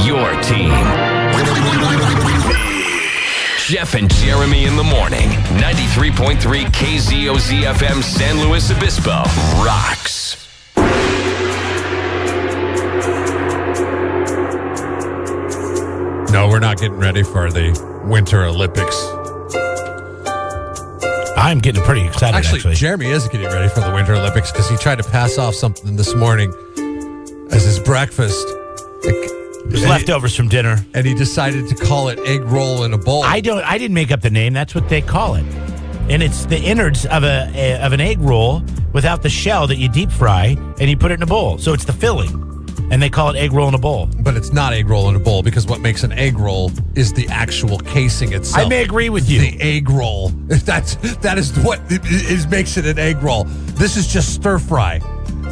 your team. Jeff and Jeremy in the morning. 93.3 KZOZ FM San Luis Obispo rocks. No, we're not getting ready for the Winter Olympics. I'm getting pretty excited, actually. Jeremy is getting ready for the Winter Olympics because he tried to pass off something this morning as his breakfast. It was leftovers from dinner. And he decided to call it egg roll in a bowl. I didn't make up the name. That's what they call it. And it's the innards of an egg roll without the shell that you deep fry, and you put it in a bowl. So it's the filling. And they call it egg roll in a bowl. But it's not egg roll in a bowl because what makes an egg roll is the actual casing itself. I may agree with you. The egg roll. That is what makes it an egg roll. This is just stir fry,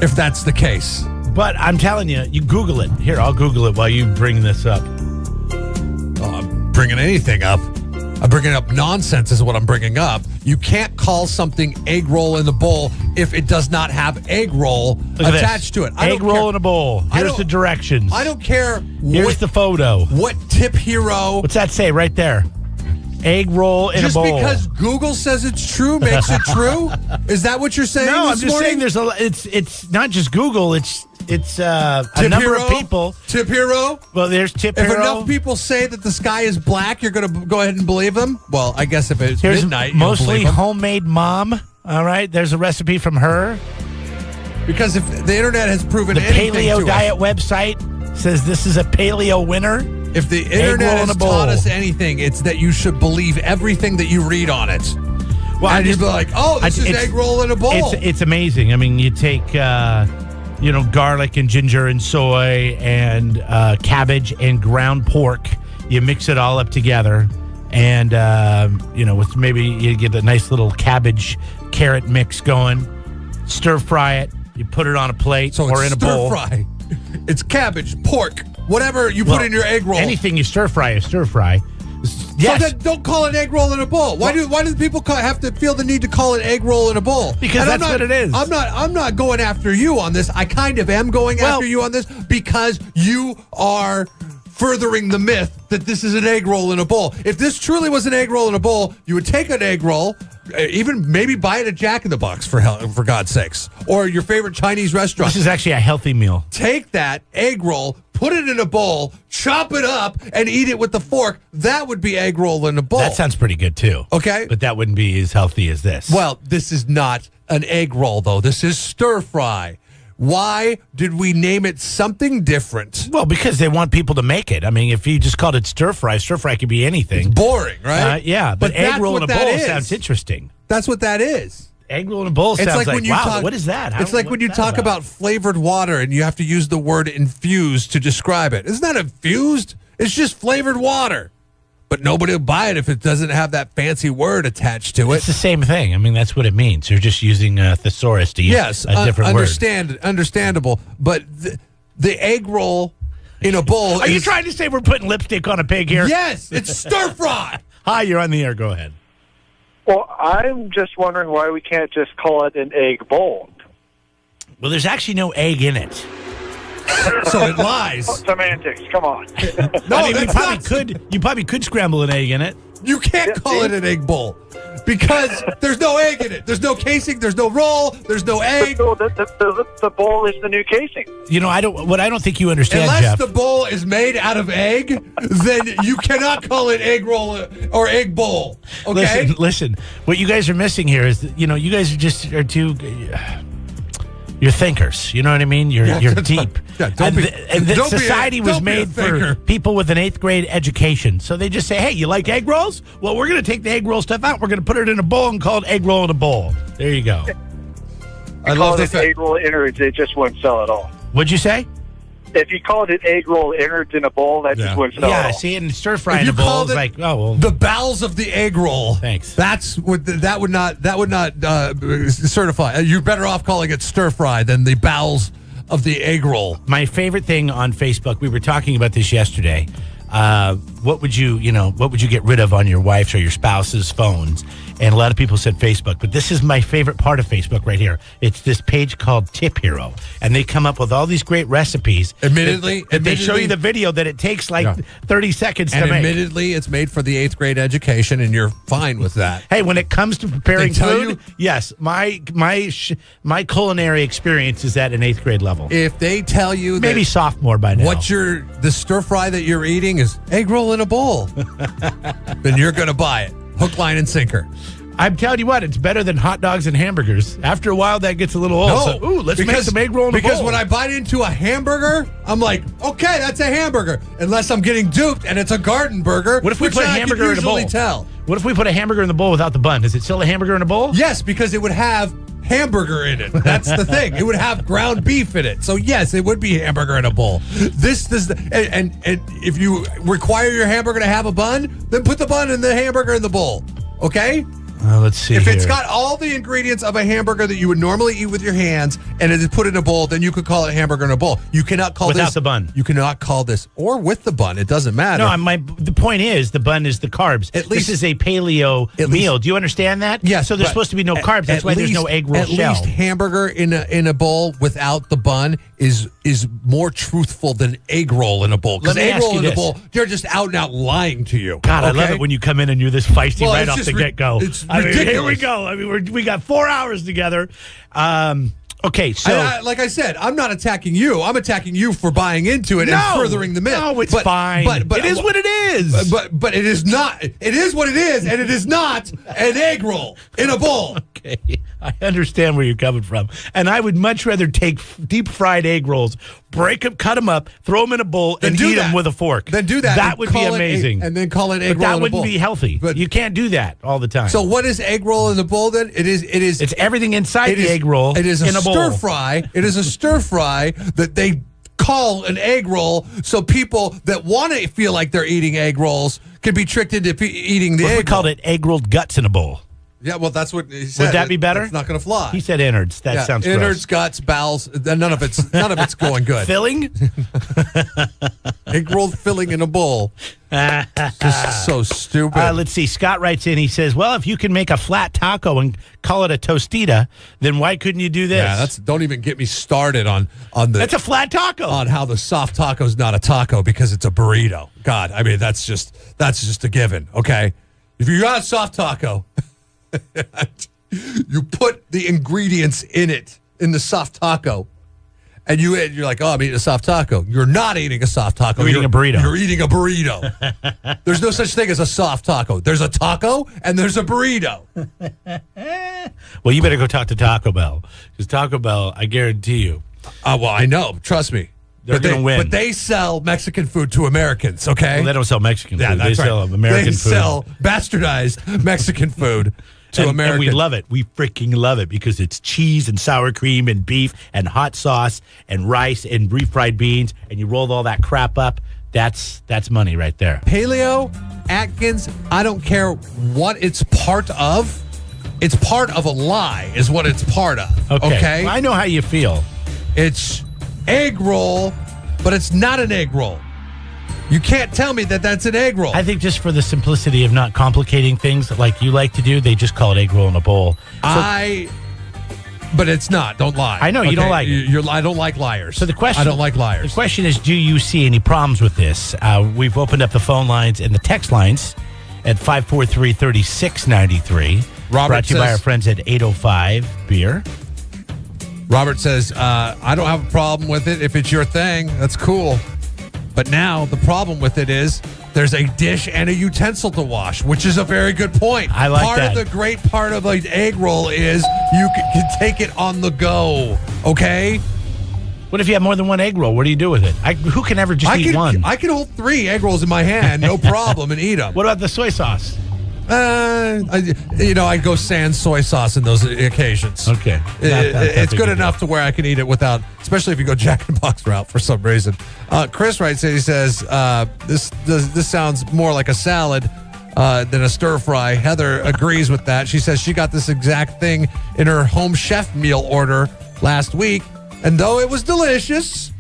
if that's the case. But I'm telling you, you Google it. Here, I'll Google it while you bring this up. I'm bringing anything up. I'm bringing up nonsense is what I'm bringing up. You can't call something egg roll in the bowl if it does not have egg roll attached to it. Egg roll in a bowl. Here's the directions. I don't care. Here's the photo. What tip hero? What's that say right there? Egg roll in a bowl. Just because Google says it's true makes it true? Is that what you're saying? No, I'm just saying it's not just Google. It's a number of people. Tip hero? Well, there's Tip Hero. If enough people say that the sky is black, you're going to go ahead and believe them? Well, I guess if it's midnight, mostly homemade mom. All right, there's a recipe from her. Because if the internet has proven the anything Paleo to Diet us, website says this is a paleo winner. If the internet has taught us anything, it's that you should believe everything that you read on it. Well, and you'd be like, oh, this is egg roll in a bowl. It's amazing. I mean, you take garlic and ginger and soy and cabbage and ground pork. You mix it all up together. And, with maybe you get a nice little cabbage carrot mix going. Stir fry it. You put it on a plate or in a bowl. Stir fry. It's cabbage, pork, whatever you put in your egg roll. Anything you stir fry is stir fry. Yes. So then don't call it egg roll in a bowl. Why do people have to feel the need to call it egg roll in a bowl? Because that's what it is. I'm not going after you on this. I kind of am going after you on this because you are furthering the myth that this is an egg roll in a bowl. If this truly was an egg roll in a bowl, you would take an egg roll, even maybe buy it at Jack in the Box for God's sakes, or your favorite Chinese restaurant. This is actually a healthy meal. Take that egg roll, put it in a bowl, chop it up, and eat it with the fork. That would be egg roll in a bowl. That sounds pretty good, too. Okay. But that wouldn't be as healthy as this. Well, this is not an egg roll, though. This is stir fry. Why did we name it something different? Well, because they want people to make it. I mean, if you just called it stir fry could be anything. It's boring, right? Yeah, but egg roll in a bowl sounds interesting. That's what that is. Egg roll in a bowl sounds like wow, what is that? It's like when you talk about flavored water and you have to use the word infused to describe it. It's not infused. It's just flavored water. But nobody will buy it if it doesn't have that fancy word attached to it. It's the same thing. I mean, that's what it means. You're just using a thesaurus to use a different word. Understandable. But the egg roll in a bowl Are you trying to say we're putting lipstick on a pig here? Yes, it's stir fry. Hi, you're on the air. Go ahead. Well, I'm just wondering why we can't just call it an egg bowl. Well, there's actually no egg in it. So it lies. Semantics, come on. No, I mean, you probably could scramble an egg in it. You can't call it an egg bowl because there's no egg in it. There's no casing. There's no roll. There's no egg. The bowl is the new casing. You know, I don't think you understand, Unless Jeff. the bowl is made out of egg, then you cannot call it egg roll or egg bowl. Okay. Listen. What you guys are missing here is, that, you guys are too. You're thinkers. You know what I mean? You're deep. Society was made for people with an 8th grade education. So they just say, hey, you like egg rolls? Well, we're going to take the egg roll stuff out. We're going to put it in a bowl and call it egg roll in a bowl. There you go. I love this. Egg roll innards, it just wouldn't sell at all. What'd you say? If you called it egg roll innards in a bowl, that just wouldn't sell at all. Yeah, see, and stir fry in a bowl is like, oh, well. The bowels of the egg roll. Thanks. That would not certify. You're better off calling it stir fry than the bowels of the egg roll. My favorite thing on Facebook, we were talking about this yesterday. what would you get rid of on your wife's or your spouse's phones? And a lot of people said Facebook, but this is my favorite part of Facebook right here. It's this page called Tip Hero, and they come up with all these great recipes. Admittedly, they show you the video that it takes 30 seconds to make. Admittedly, it's made for the 8th grade education, and you're fine with that. Hey, when it comes to preparing food, yes, my culinary experience is at an 8th grade level. If they tell you maybe sophomore by now, the stir fry that you're eating is egg roll in a bowl, then you're going to buy it. Hook, line, and sinker. I'm telling you what, it's better than hot dogs and hamburgers. After a while, that gets a little old. No, let's make some egg roll in a bowl. Because when I bite into a hamburger, I'm like, okay, that's a hamburger. Unless I'm getting duped and it's a garden burger. What if we put a hamburger in a bowl? What if we put a hamburger in the bowl without the bun? Is it still a hamburger in a bowl? Yes, because it would have hamburger in it. That's the thing. It would have ground beef in it. So yes, it would be hamburger in a bowl. And if you require your hamburger to have a bun, then put the bun in the hamburger in the bowl. Okay? Let's see. If it's got all the ingredients of a hamburger that you would normally eat with your hands and it is put in a bowl, then you could call it a hamburger in a bowl. You cannot call without the bun. You cannot call this or with the bun. It doesn't matter. No, the point is the bun is the carbs. This is a paleo meal. Do you understand that? Yes. So there's supposed to be no carbs. That's why there's no egg roll shell. At least hamburger in a bowl without the bun is more truthful than egg roll in a bowl. Because egg roll in a bowl, they're just out and out lying to you. God, okay? I love it when you come in and you're this feisty right off the get-go. It's ridiculous. Here we go. We got 4 hours together. Okay, so like I said, I'm not attacking you. I'm attacking you for buying into it and furthering the myth. No, it's fine. But it is what it is. But it is not. It is what it is, and it is not an egg roll in a bowl. Okay, I understand where you're coming from, and I would much rather take deep fried egg rolls, break them, cut them up, throw them in a bowl, and eat them with a fork. Then do that. That would be amazing. And then call it egg roll in a bowl. That wouldn't be healthy. But you can't do that all the time. So what is egg roll in the bowl then? It is. It's everything inside the egg roll. It is in a bowl. Stir fry. It is a stir fry that they call an egg roll, so people that want to feel like they're eating egg rolls can be tricked into eating the egg roll. We called it egg rolled guts in a bowl. Yeah, well, that's what he said. Would that be better? It's not going to fly. He said innards. That sounds gross. Innards, guts, bowels. None of it's going good. Filling? Egg rolled filling in a bowl. Just so stupid. Let's see. Scott writes in. He says, "Well, if you can make a flat taco and call it a tostita, then why couldn't you do this?" Yeah, don't even get me started on the. That's a flat taco. On how the soft taco is not a taco because it's a burrito. God, I mean that's just a given. Okay, if you got a soft taco. You put the ingredients in the soft taco, and you're like, oh, I'm eating a soft taco. You're not eating a soft taco. You're eating a burrito. You're eating a burrito. There's no such thing as a soft taco. There's a taco and there's a burrito. Well, you better go talk to Taco Bell, because Taco Bell, I guarantee you. Well, I know. Trust me. They're going to win. But they sell Mexican food to Americans, okay? Well, they don't sell Mexican food. They sell American food. They sell bastardized Mexican food to Americans. And we love it. We freaking love it because it's cheese and sour cream and beef and hot sauce and rice and refried beans, and you roll all that crap up. That's money right there. Paleo, Atkins, I don't care what it's part of. It's part of a lie is what it's part of, okay? Well, I know how you feel. It's egg roll, but it's not an egg roll. You can't tell me that that's an egg roll. I think just for the simplicity of not complicating things like you like to do, they just call it egg roll in a bowl. But it's not. Don't lie. I know you don't like it. I don't like liars. So the question, I don't like liars. The question is, do you see any problems with this? We've opened up the phone lines and the text lines at 543-3693. Brought to you by our friends at 805 Beer. Robert says, I don't have a problem with it. If it's your thing, that's cool. But now the problem with it is there's a dish and a utensil to wash, which is a very good point. I like part that. Of the great part of an egg roll is you can take it on the go, okay? What if you have more than one egg roll? What do you do with it? Who can ever just eat one? I can hold 3 egg rolls in my hand, no problem, and eat them. What about the soy sauce? I go sans soy sauce in those occasions. Okay. It's good enough to where I can eat it without, especially if you go Jack in the Box route for some reason. Chris writes, he says, this sounds more like a salad than a stir fry. Heather agrees with that. She says she got this exact thing in her home chef meal order last week, and though it was delicious,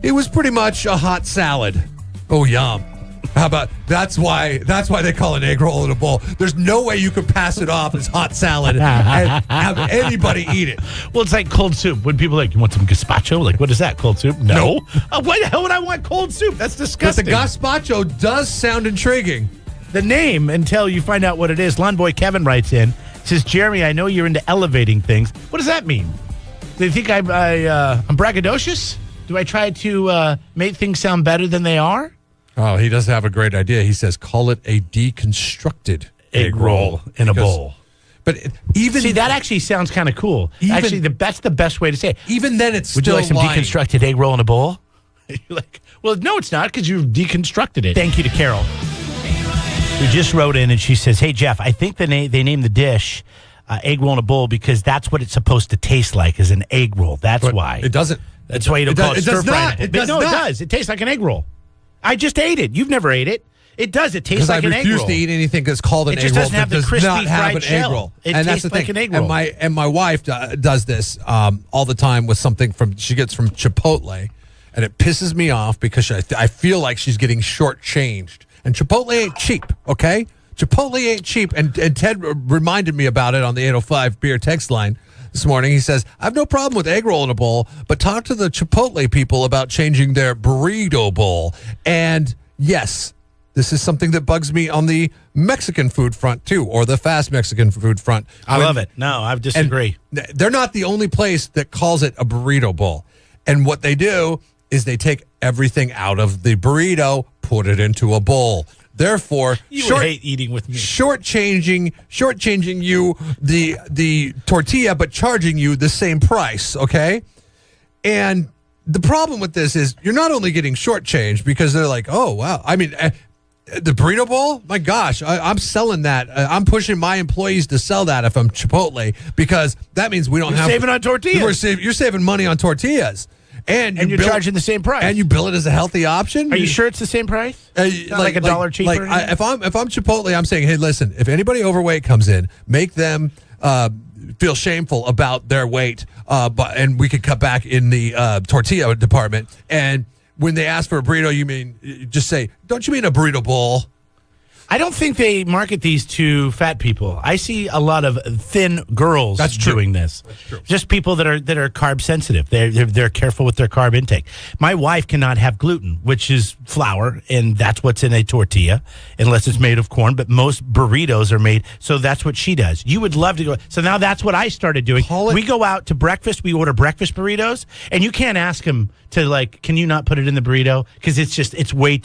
it was pretty much a hot salad. Oh, yum. How about that's why they call an egg roll in a bowl. There's no way you could pass it off as hot salad and have anybody eat it. Well, it's like cold soup. When people are like, you want some gazpacho? Like, what is that, cold soup? No. Why the hell would I want cold soup? That's disgusting. But the gazpacho does sound intriguing. The name, until you find out what it is. Lawn Boy Kevin writes in, says, Jeremy, I know you're into elevating things. What does that mean? Do you think I'm braggadocious? Do I try to make things sound better than they are? Oh, he does have a great idea. He says, call it a deconstructed egg roll in a bowl. But even... See, that actually sounds kind of cool. Actually, that's the best way to say it. Even then, it's Would still you like some lying. deconstructed egg roll in a bowl? You're like, well, no, it's not, because you've deconstructed it. Thank you to Carol, who just wrote in, and she says, hey, Jeff, I think they named the dish egg roll in a bowl because that's what it's supposed to taste like, is an egg roll. That's why. It doesn't. That's why you don't call it stir fry. It does not. It does. It tastes like an egg roll. I just ate it. You've never ate it. It does. It tastes like an egg roll. I refuse to eat anything that's called an egg roll. It just doesn't have the crispy fried shell. Egg roll. It and tastes that's the like thing. an egg roll. And my wife does this all the time with something she gets from Chipotle, and it pisses me off because I feel like she's getting shortchanged. And Chipotle ain't cheap, okay? Chipotle ain't cheap. And Ted reminded me about it on the 805 beer text line this morning. He says, I have no problem with egg roll in a bowl, but talk to the Chipotle people about changing their burrito bowl. And yes, this is something that bugs me on the Mexican food front too, or the fast Mexican food front. I love it. No, I disagree. They're not the only place that calls it a burrito bowl. And what they do is they take everything out of the burrito, put it into a bowl. Therefore, you hate eating with me. Shortchanging you the tortilla, but charging you the same price. Okay, and the problem with this is you're not only getting shortchanged because they're like, oh wow, I mean, the burrito bowl. My gosh, I'm selling that. I'm pushing my employees to sell that if I'm Chipotle because that means we don't have saving on tortillas. You're saving money on tortillas. And you're charging the same price. And you bill it as a healthy option. Are you sure it's the same price? Like a dollar cheaper? If I'm Chipotle, I'm saying, hey, listen, if anybody overweight comes in, make them feel shameful about their weight, and we could cut back in the tortilla department. And when they ask for a burrito, just say, don't you mean a burrito bowl? I don't think they market these to fat people. I see a lot of thin girls doing this. That's true. Just people that are carb sensitive. They're careful with their carb intake. My wife cannot have gluten, which is flour, and that's what's in a tortilla, unless it's made of corn. But most burritos are made, so that's what she does. You would love to go. So now that's what I started doing. We go out to breakfast. We order breakfast burritos, and you can't ask them to can you not put it in the burrito? Because it's way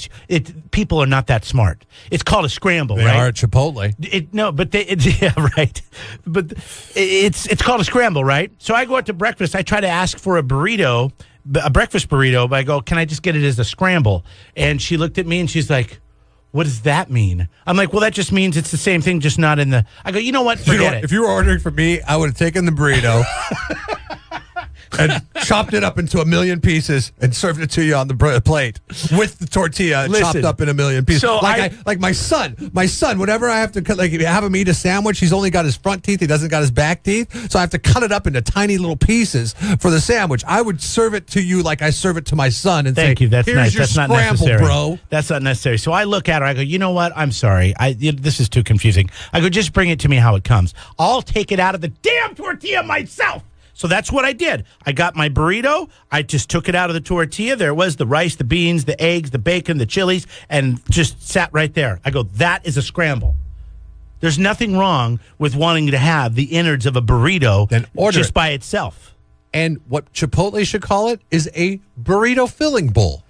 people are not that smart. It's called a scramble, they right? They are at Chipotle. Yeah, right. But it's called a scramble, right? So I go out to breakfast. I try to ask for a burrito, a breakfast burrito, but I go, can I just get it as a scramble? And she looked at me and she's like, what does that mean? I'm like, well, that just means it's the same thing, just not in the... I go, you know what? Forget it. If you were ordering for me, I would have taken the burrito and chopped it up into a million pieces and served it to you on the plate with the tortilla chopped up in a million pieces. So like my son, whenever I have to cut, have him eat a sandwich, he's only got his front teeth, he doesn't got his back teeth, so I have to cut it up into tiny little pieces for the sandwich. I would serve it to you like I serve it to my son and Thank you. That's here's nice. your That's scramble, not necessary, bro. That's not necessary. So I look at her. I go, you know what? I'm sorry. This is too confusing. I go, just bring it to me how it comes. I'll take it out of the damn tortilla myself. So that's what I did. I got my burrito. I just took it out of the tortilla. There was the rice, the beans, the eggs, the bacon, the chilies, and just sat right there. I go, that is a scramble. There's nothing wrong with wanting to have the innards of a burrito just by itself. And what Chipotle should call it is a burrito filling bowl.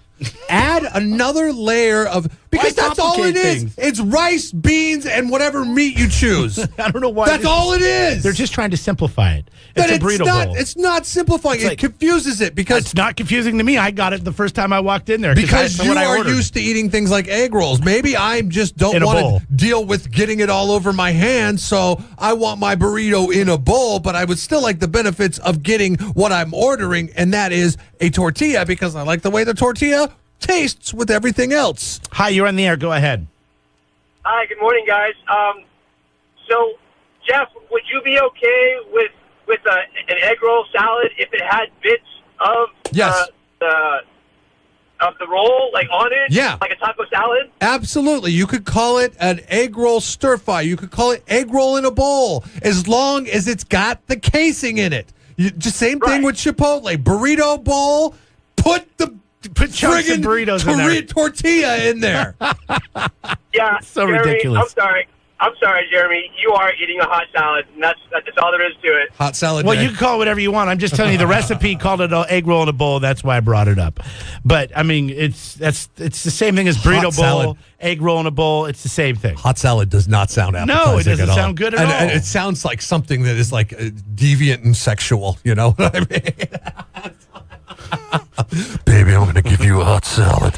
Add another layer of... Because that's all it is. It's rice, beans, and whatever meat you choose. I don't know why. That's all it is. They're just trying to simplify it. It's a burrito bowl. It's not simplifying. It confuses it because... It's not confusing to me. I got it the first time I walked in there. Because you are used to eating things like egg rolls. Maybe I just don't want to deal with getting it all over my hands, so I want my burrito in a bowl, but I would still like the benefits of getting what I'm ordering, and that is a tortilla, because I like the way the tortilla tastes with everything else. Hi, you're on the air. Go ahead. Hi, good morning, guys. So, Jeff, would you be okay with an egg roll salad if it had bits of yes. the roll, like on it? Yeah. Like a taco salad? Absolutely. You could call it an egg roll stir fry. You could call it egg roll in a bowl, as long as it's got the casing in it. Just same thing with Chipotle. Burrito bowl, put chunks of burritos in there. Tortilla in there. Yeah. So Jeremy, ridiculous. I'm sorry, Jeremy. You are eating a hot salad, and that's all there is to it. Hot salad Well, day. you can call it whatever you want. I'm just telling you the recipe called it an egg roll in a bowl. That's why I brought it up. But I mean, it's the same thing as burrito bowl, salad. egg roll in a bowl. It's the same thing. Hot salad does not sound appetizing. No, it doesn't at all. sound good at And all. it sounds like something that is like deviant and sexual. You know what I mean? Baby, I'm going to give you a hot salad.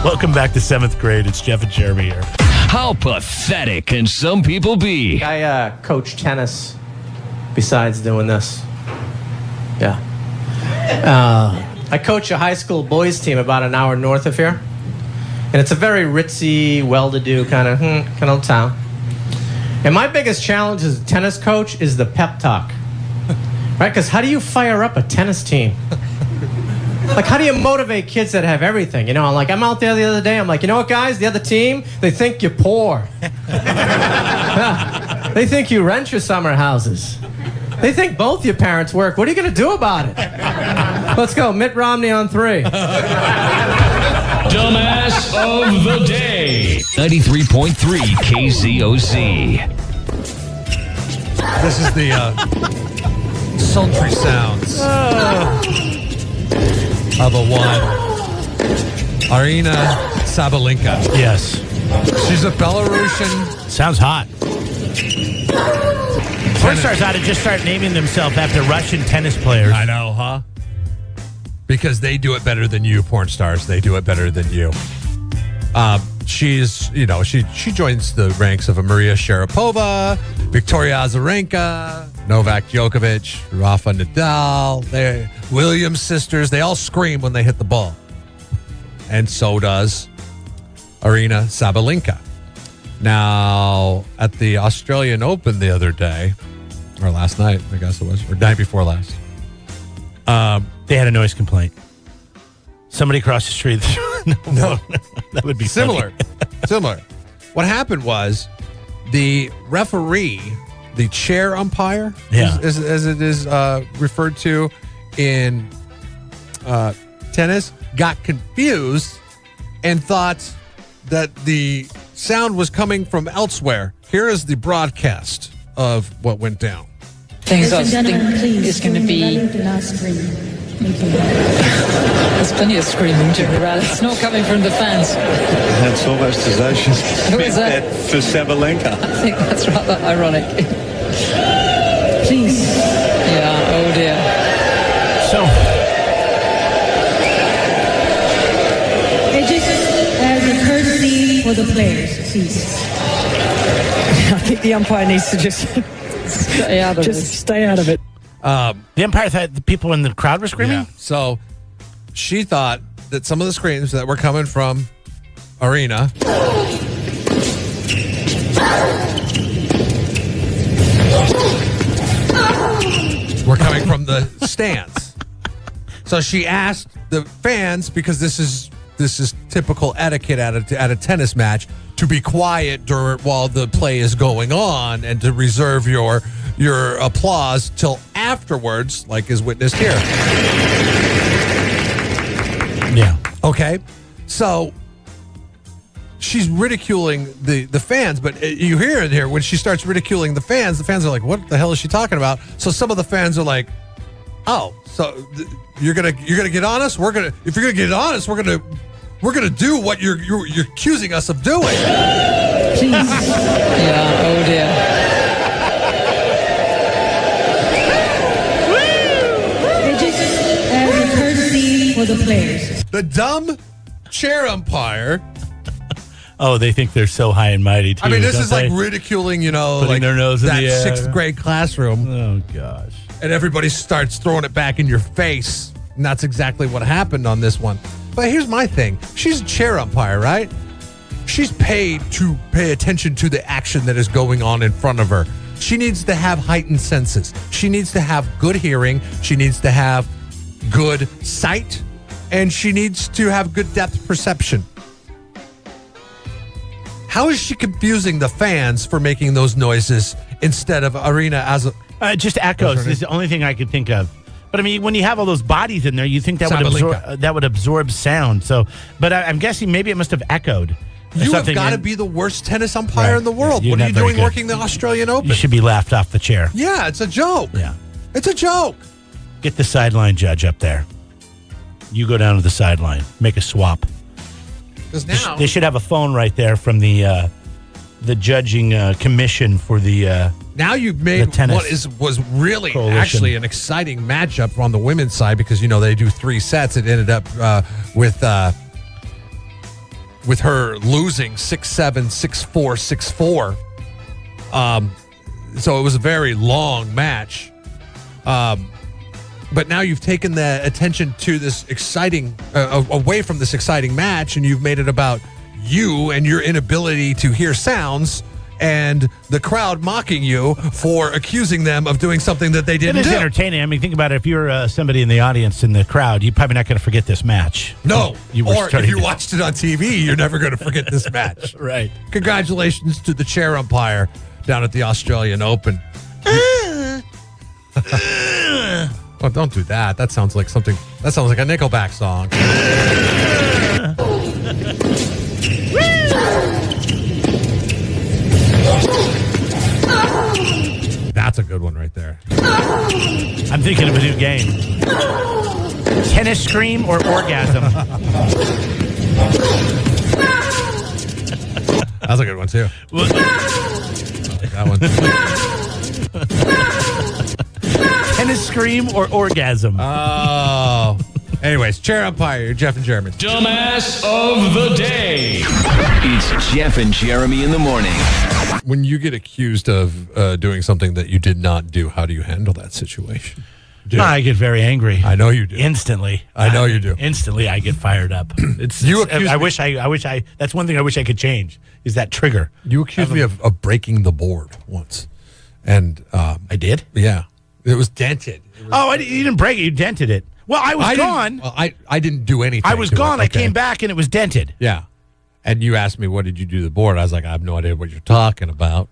Welcome back to 7th grade. It's Jeff and Jeremy here. How pathetic can some people be? I coach tennis besides doing this. Yeah. I coach a high school boys team about an hour north of here. And it's a very ritzy, well-to-do kind of town. And my biggest challenge as a tennis coach is the pep talk. Right? Because how do you fire up a tennis team? Like, how do you motivate kids that have everything? You know, I'm out there the other day. I'm like, you know what, guys? The other team, they think you're poor. They think you rent your summer houses. They think both your parents work. What are you going to do about it? Let's go. Mitt Romney on 3. Dumbass of the day. 93.3 KZOZ. This is the sultry sounds of a one. Arina Sabalenka. Yes. She's a Belarusian. Sounds hot. Porn stars ought to just start naming themselves after Russian tennis players. I know, huh? Because they do it better than you, porn stars. They do it better than you. She's, she joins the ranks of a Maria Sharapova, Victoria Azarenka, Novak Djokovic, Rafa Nadal, Williams sisters. They all scream when they hit the ball. And so does Arina Sabalenka. Now, at the Australian Open the other day, or last night, I guess it was, or night before last. They had a noise complaint. Somebody across the street. No. That would be Similar. Similar. What happened was the referee, the chair umpire, as it is referred to in tennis, got confused and thought that the sound was coming from elsewhere. Here is the broadcast of what went down. Things I think is going to be. There's plenty of screaming during the rally. It's not coming from the fans. That's almost as though she's meant that for Sabalenka. I think that's rather ironic. Please. Yeah, oh dear. So, Just as a courtesy for the players, please. I think the umpire needs to just Stay out of this. stay out of it. the umpire thought the people in the crowd were screaming? Yeah. So she thought that some of the screams that were coming from Arena were coming from the stands. So she asked the fans, because this is typical etiquette at a tennis match, to be quiet while the play is going on and to reserve your applause till afterwards, like is witnessed here. Yeah. Okay, so she's ridiculing the fans, but you hear in here when she starts ridiculing the fans are like, "What the hell is she talking about?" So some of the fans are like, "Oh, so you're gonna get on us? If you're gonna get on us, we're gonna do what you're accusing us of doing." Please. Yeah. Oh dear. Just as a courtesy for the players. The dumb chair umpire. Oh, they think they're so high and mighty, too. I mean, this don't is like they? ridiculing, Putting like their nose in that the air. 6th grade classroom. Oh, gosh. And everybody starts throwing it back in your face. And that's exactly what happened on this one. But here's my thing. She's a chair umpire, right? She's paid to pay attention to the action that is going on in front of her. She needs to have heightened senses. She needs to have good hearing. She needs to have good sight. And she needs to have good depth perception. How is she confusing the fans for making those noises instead of Arena as a... just echoes is the only thing I could think of. But I mean, when you have all those bodies in there, you think that would absorb sound. So, but I'm guessing maybe it must have echoed. You have got to be the worst tennis umpire in the world. What are you doing working the Australian Open? You should be laughed off the chair. Yeah, it's a joke. Yeah. It's a joke. Get the sideline judge up there. You go down to the sideline. Make a swap. Because now they should have a phone right there from the judging commission for the now you've made what was really coalition. Actually an exciting matchup on the women's side because they do 3 sets. It ended up with her losing 6-7, 6-4, 6-4. So it was a very long match. But now you've taken the attention to this exciting, away from this exciting match, and you've made it about you and your inability to hear sounds and the crowd mocking you for accusing them of doing something that they didn't do. It is entertaining. I mean, think about it. If you're somebody in the audience, in the crowd, you're probably not going to forget this match. No. Or if you watched it on TV, you're never going to forget this match. Right. Congratulations to the chair umpire down at the Australian Open. Oh, don't do that. That sounds like something. That sounds like a Nickelback song. That's a good one right there. I'm thinking of a new game. Tennis scream or orgasm? That's a good one too. That one. Tennis scream or orgasm? Oh. Anyways, chair umpire, Jeff and Jeremy. Dumbass of the day. It's Jeff and Jeremy in the morning. When you get accused of doing something that you did not do, how do you handle that situation? I get very angry. I know you do. Instantly. I know you do. Instantly, I get fired up. I wish I. That's one thing I wish I could change. Is that trigger? You accused me of breaking the board once, and I did. Yeah, it was dented. You didn't break it. You dented it. Well, I was gone. I didn't do anything. I was gone. I came back and it was dented. Yeah. And you asked me, what did you do to the board? I was like, I have no idea what you're talking about.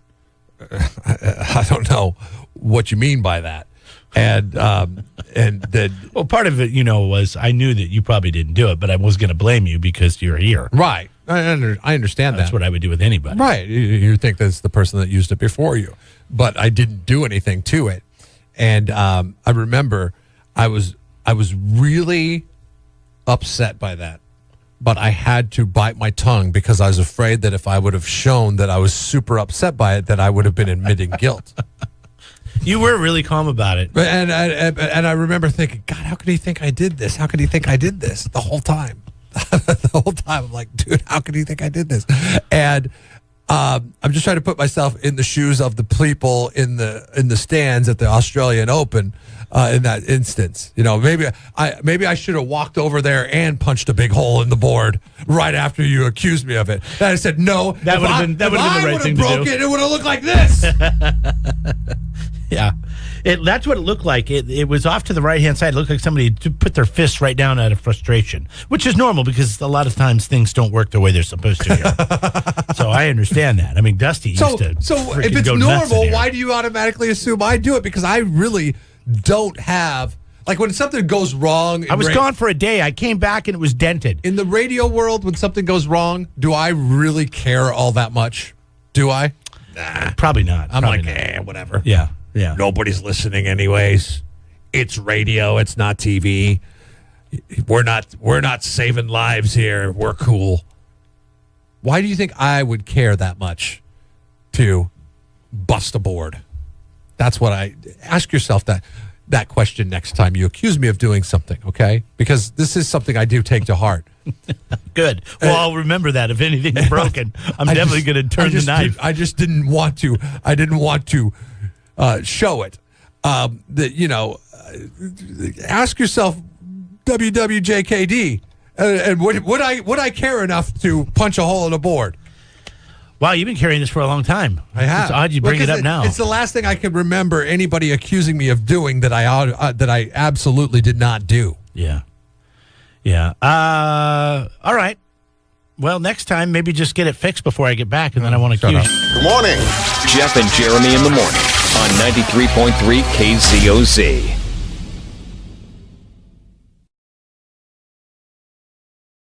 I don't know what you mean by that. And then, well, part of it, was I knew that you probably didn't do it, but I was going to blame you because you're here. Right. I understand that. That's what I would do with anybody. Right. You think that's the person that used it before you. But I didn't do anything to it. And I remember I was really upset by that. But I had to bite my tongue because I was afraid that if I would have shown that I was super upset by it, that I would have been admitting guilt. You were really calm about it. And I remember thinking, God, how could he think I did this? How could he think I did this the whole time? The whole time I'm like, dude, how could he think I did this? And I'm just trying to put myself in the shoes of the people in the stands at the Australian Open. In that instance, maybe I should have walked over there and punched a big hole in the board right after you accused me of it. And I said no. That would have been the right thing to do. It would have looked like this. Yeah, that's what it looked like. It was off to the right hand side. It looked like somebody put their fists right down out of frustration, which is normal because a lot of times things don't work the way they're supposed to here. So I understand that. I mean, Dusty used to. So if it's normal, why do you automatically assume I do it? Because I really don't have, like, when something goes wrong. I was gone for a day. I came back and it was dented. In the radio world, when something goes wrong, do I really care all that much? Do I? Nah, probably not. I'm probably like, whatever. Yeah. Nobody's listening anyways. It's radio. It's not TV. We're not saving lives here. We're cool. Why do you think I would care that much to bust a board? That's what I ask yourself that question next time you accuse me of doing something, okay? Because this is something I do take to heart. Good. Well, I'll remember that. If anything is broken, I'm definitely going to turn the knife. I just didn't want to. I didn't want to show it. Ask yourself, WWJKD, and would I care enough to punch a hole in a board? Wow, you've been carrying this for a long time. I have. It's odd you bring it up now. It's the last thing I can remember anybody accusing me of doing that I absolutely did not do. Yeah. Yeah. All right. Well, next time, maybe just get it fixed before I get back, and then I want to accuse you. Good morning. Jeff and Jeremy in the morning on 93.3 KZOZ.